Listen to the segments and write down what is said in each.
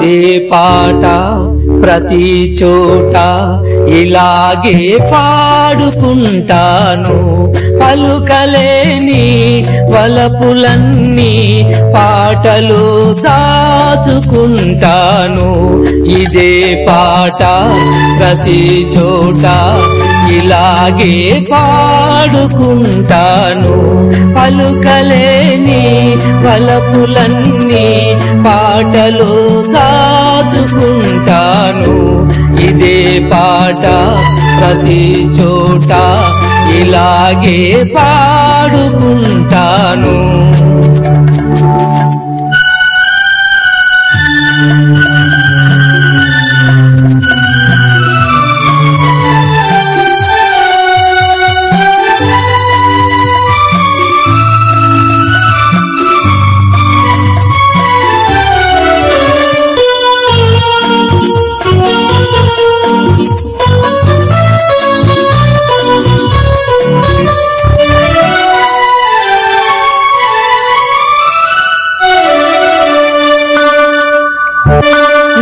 ఇదే పాట ప్రతి చోట ఇలాగే పాడుకుంటాను పలుకలేని వలపులన్నీ పాటలు దాచుకుంటాను ఇదే పాట ప్రతి చోట ఇలాగే పాడుకుంటాను పలుకలేని వలపులన్నీ పాటలు దాచుకుంటాను ఇదే పాట ప్రతి చోట ఇలాగే పాడుకుంటాను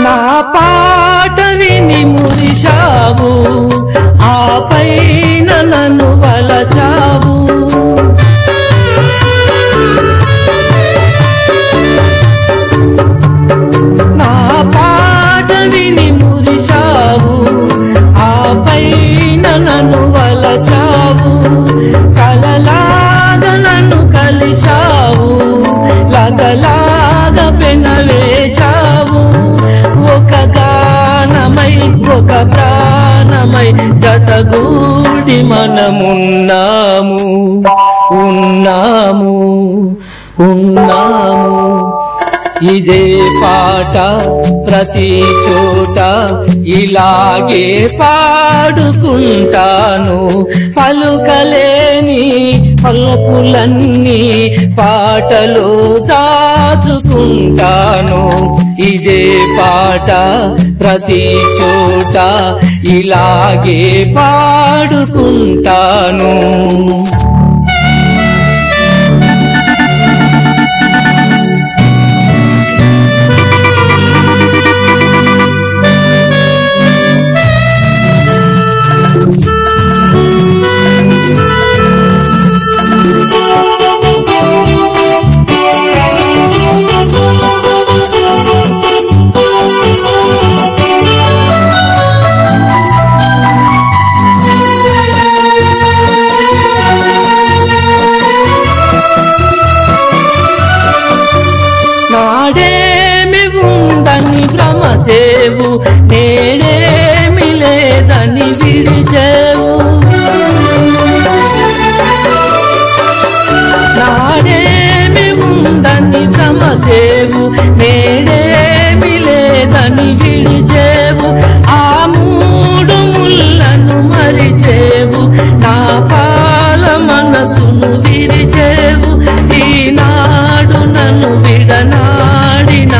నా పాట విని మురిశావు ఆపైన నన్ను వలచావు నా పాట విని మురిశావు ఆపైన నన్ను వలచావు కలలాగా నన్ను కలిశావు లతలాగా పెనవేశావు ఒక గానమై ఒక ప్రాణమై జతగూడి మనమున్నాము ఉన్నాము ఉన్నాము ఇదే పాట ప్రతి చోట ఇలాగే పాడుకుంటాను పలుకలేని పలుకులన్నీ పాటలు దాచుకుంటాను ఇదే పాట ప్రతి చోట ఇలాగే పాడుకుంటాను నాడేమి ఉందని భ్రమసేవు నేడేమి లేదని విడిచేవు నాడేమి ఉందని భ్రమసేవు నేడేమి లేదని విడిచేవు ఆ మూడు ముళ్ళను మరిచేవు నా పాల మనసును విరిచేవు ఈనాడు నన్ను విడనాడిన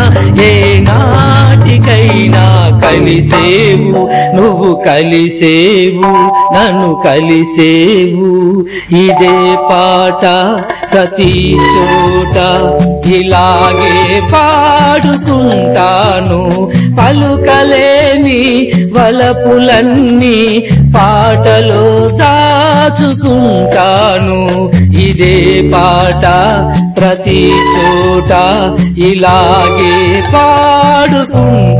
ఏ నాటికైనా కలిసేవు నువ్వు కలిసేవు నన్ను కలిసేవు ఇదే పాట ప్రతి చోట ఇలాగే పాడుకుంటాను పలుకలేని వలపులన్నీ పాటలు దాచుకుంటాను ఇదే పాట ప్రతి చోట ఇలాగే పాడుకుంటాను